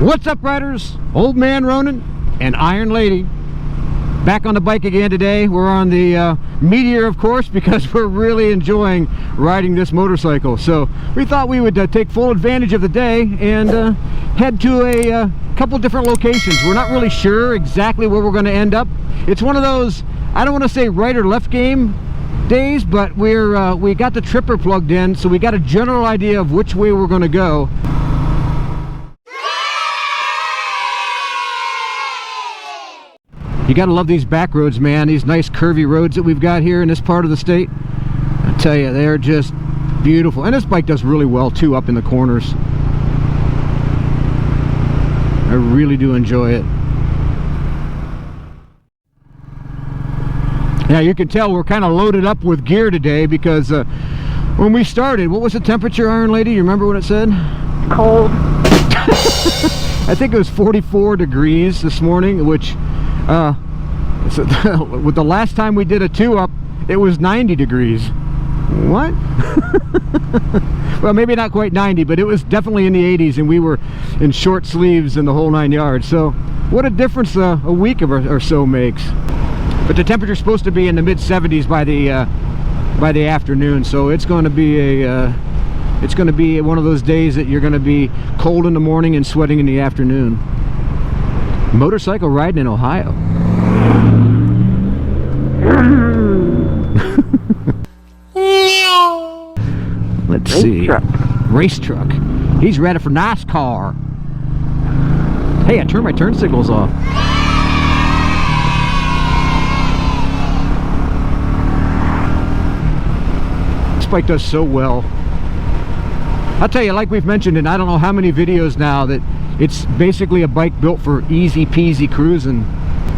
What's up, riders? Old Man Ronin and Iron Lady back on the bike again today. We're on the Meteor, of course, because we're really enjoying riding this motorcycle. So we thought we would take full advantage of the day and head to a couple different locations. We're not really sure exactly where we're going to end up. It's one of those, I don't want to say right or left game days, but we got the tripper plugged in, so we got a general idea of which way we're going to go. You gotta love these back roads, man. These nice curvy roads that we've got here in this part of the state. I tell you, they're just beautiful. And this bike does really well too up in the corners. I really do enjoy it. Now you can tell we're kind of loaded up with gear today because when we started, what was the temperature, Iron Lady? You remember what it said? Cold. I think it was 44 degrees this morning, which with the last time we did a 2-up, it was 90 degrees. What? Well, maybe not quite 90, but it was definitely in the 80s, and we were in short sleeves and the whole 9 yards. So what a difference a week or so makes. But the temperature's supposed to be in the mid 70s by the afternoon, so it's going to be one of those days that you're going to be cold in the morning and sweating in the afternoon. Motorcycle riding in Ohio. Let's see. Race truck. He's ready for NASCAR. Hey, I turned my turn signals off. This bike does so well. I'll tell you, like we've mentioned in I don't know how many videos now, that it's basically a bike built for easy peasy cruising.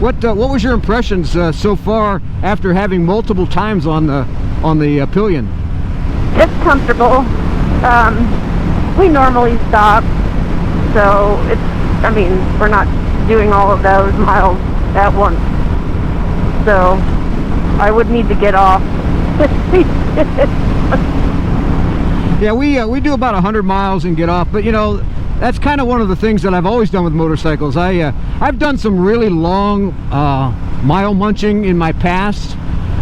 What was your impressions so far after having multiple times on the pillion? It's comfortable. We normally stop, so I mean, we're not doing all of those miles at once. So I would need to get off. Yeah, we do about 100 miles and get off, but you know, that's kind of one of the things that I've always done with motorcycles. I've done some really long mile munching in my past,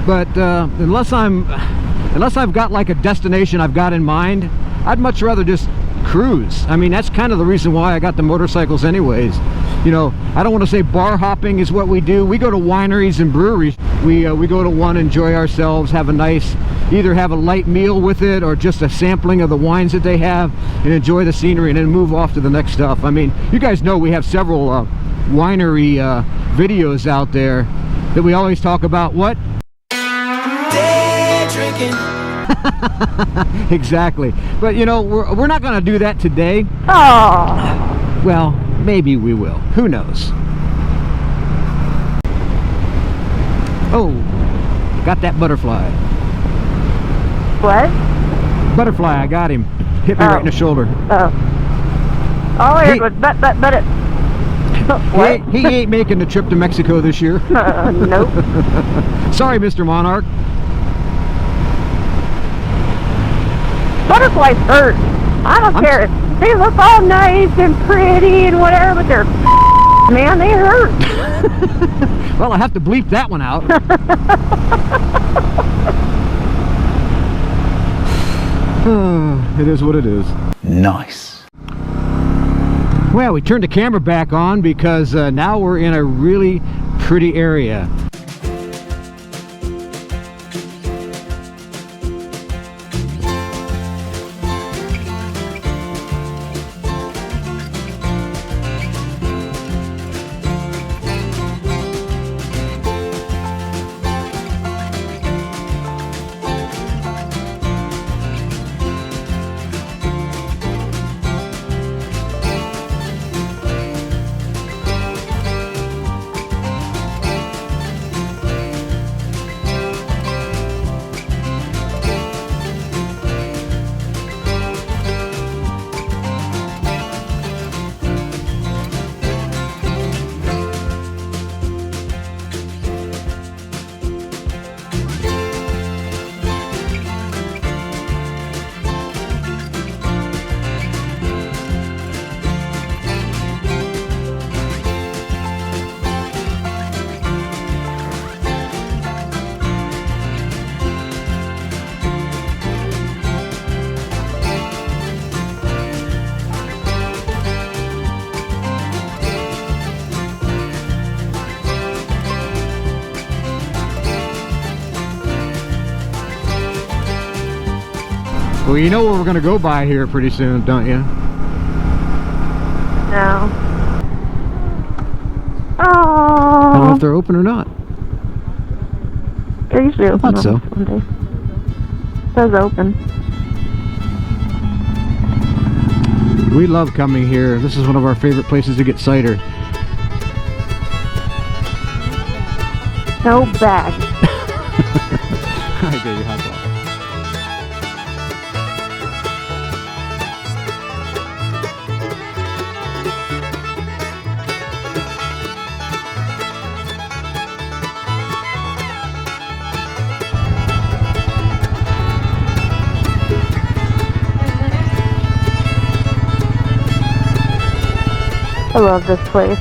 but unless I've got like a destination I've got in mind, I'd much rather just cruise. I mean, that's kind of the reason why I got the motorcycles anyways. You know, I don't want to say bar hopping is what we do. We go to wineries and breweries. We go to one, enjoy ourselves, have a nice, either have a light meal with it or just a sampling of the wines that they have and enjoy the scenery and then move off to the next stuff. I mean, you guys know we have several winery videos out there that we always talk about. What? Day drinking. Exactly. But you know, we're not going to do that today. Oh. Well, maybe we will. Who knows? Oh, got that butterfly. What? Butterfly, I got him. Hit me right in the shoulder. Oh. All I heard was but it. What? He ain't making the trip to Mexico this year. Nope. Sorry, Mr. Monarch. Butterflies hurt. I don't care. They look all nice and pretty and whatever, but they're man, they hurt. Well, I have to bleep that one out. It is what it is. Nice. Well, we turned the camera back on because now we're in a really pretty area. Well, you know where we're going to go by here pretty soon, don't you? No. I don't know Oh. if they're open or not. They're usually open thought so. on Sunday. It says open. We love coming here. This is one of our favorite places to get cider. No bag. Hi, baby, hot dog. I love this place.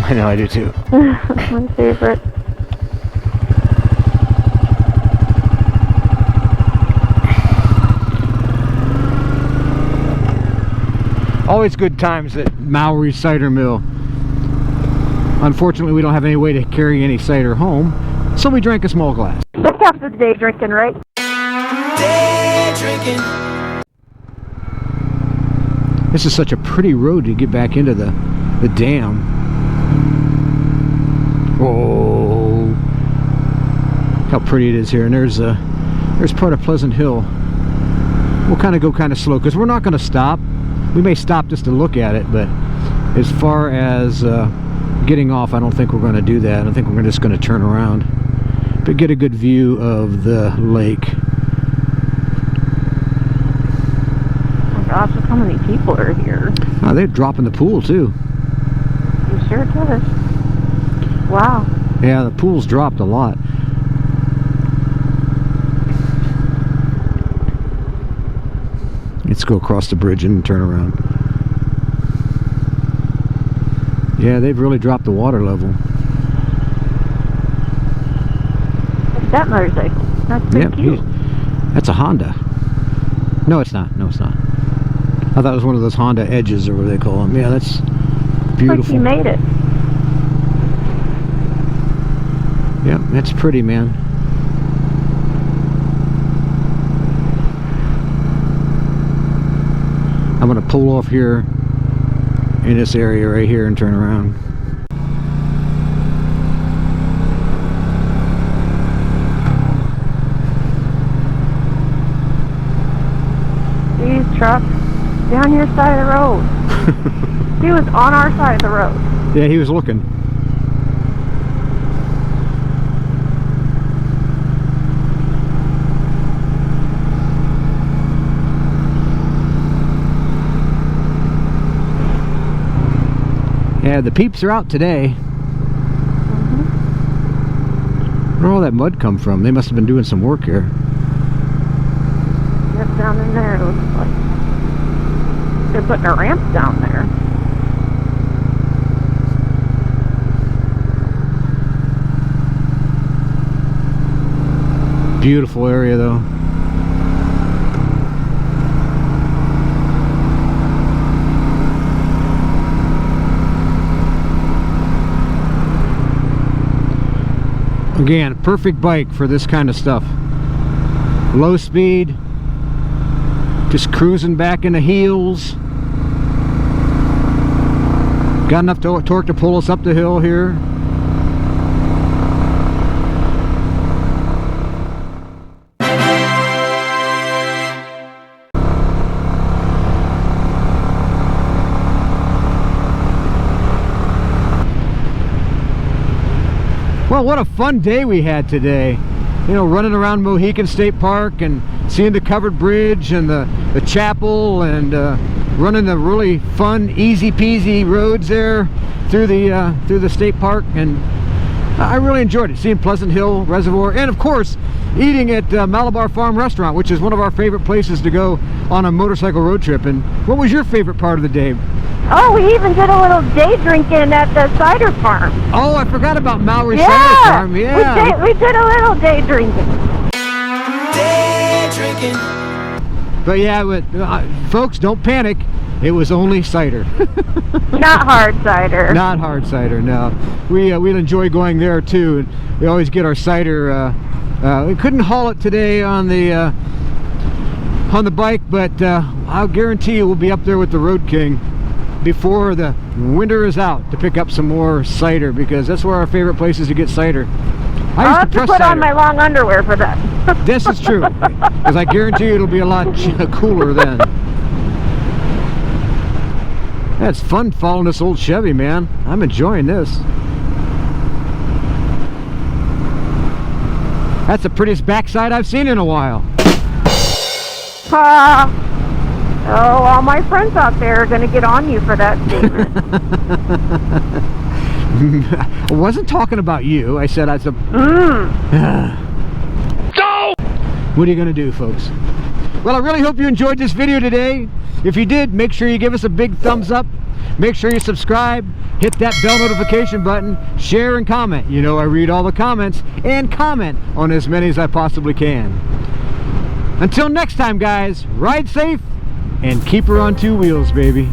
I know, I do too. My favorite. Always good times at Maori Cider Mill. Unfortunately, we don't have any way to carry any cider home, so we drank a small glass. That's after the day drinking, right? Day drinking. This is such a pretty road to get back into the dam. Oh, how pretty it is here. And there's part of Pleasant Hill. We'll kind of go kind of slow because we're not going to stop. We may stop just to look at it, but as far as getting off, I don't think we're going to do that. I think we're just going to turn around, but get a good view of the lake. Oh my gosh, look how many people are here. Oh, they're dropping the pool too. You sure does. Wow. Yeah, the pool's dropped a lot. Let's go across the bridge and turn around. Yeah, they've really dropped the water level. What's that motorcycle? That's so cute. That's a Honda. No, it's not. No, it's not. I thought it was one of those Honda Edges or whatever they call them. Yeah, that's beautiful. Like he made it. Yeah, that's pretty, man. I'm gonna pull off here in this area right here and turn around. These trucks down your side of the road. He was on our side of the road. Yeah, he was looking. Yeah, the peeps are out today. Where did all that mud come from? They must have been doing some work here. Just down in there, it looks like. They're putting a ramp down there. Beautiful area though. Again, perfect bike for this kind of stuff. Low speed, just cruising back in the heels. Got enough torque to pull us up the hill here. Well, what a fun day we had today. You know, running around Mohican State Park and seeing the covered bridge and the chapel and running the really fun, easy peasy roads there through the state park, and I really enjoyed it. Seeing Pleasant Hill, Reservoir, and of course eating at Malabar Farm Restaurant, which is one of our favorite places to go on a motorcycle road trip. And what was your favorite part of the day? Oh, we even did a little day drinking at the cider farm. Oh, I forgot about Maori Cider Farm. Yeah, we did a little day drinking. Day drinking. But yeah, folks, don't panic. It was only cider. Not hard cider. Not hard cider, no. We'll enjoy going there too. We always get our cider. We couldn't haul it today on the on the bike, but I'll guarantee you we'll be up there with the Road King before the winter is out to pick up some more cider, because that's where our favorite place is to get cider. I'll have to put on my long underwear for that. This is true, because I guarantee you it'll be a lot cooler then. That's fun following this old Chevy, man. I'm enjoying this. That's the prettiest backside I've seen in a while. Oh, all my friends out there are going to get on you for that statement. I wasn't talking about you. I said No! What are you going to do, folks? Well, I really hope you enjoyed this video today. If you did, make sure you give us a big thumbs up. Make sure you subscribe. Hit that bell notification button. Share and comment. You know I read all the comments and comment on as many as I possibly can. Until next time, guys, ride safe and keep her on two wheels, baby.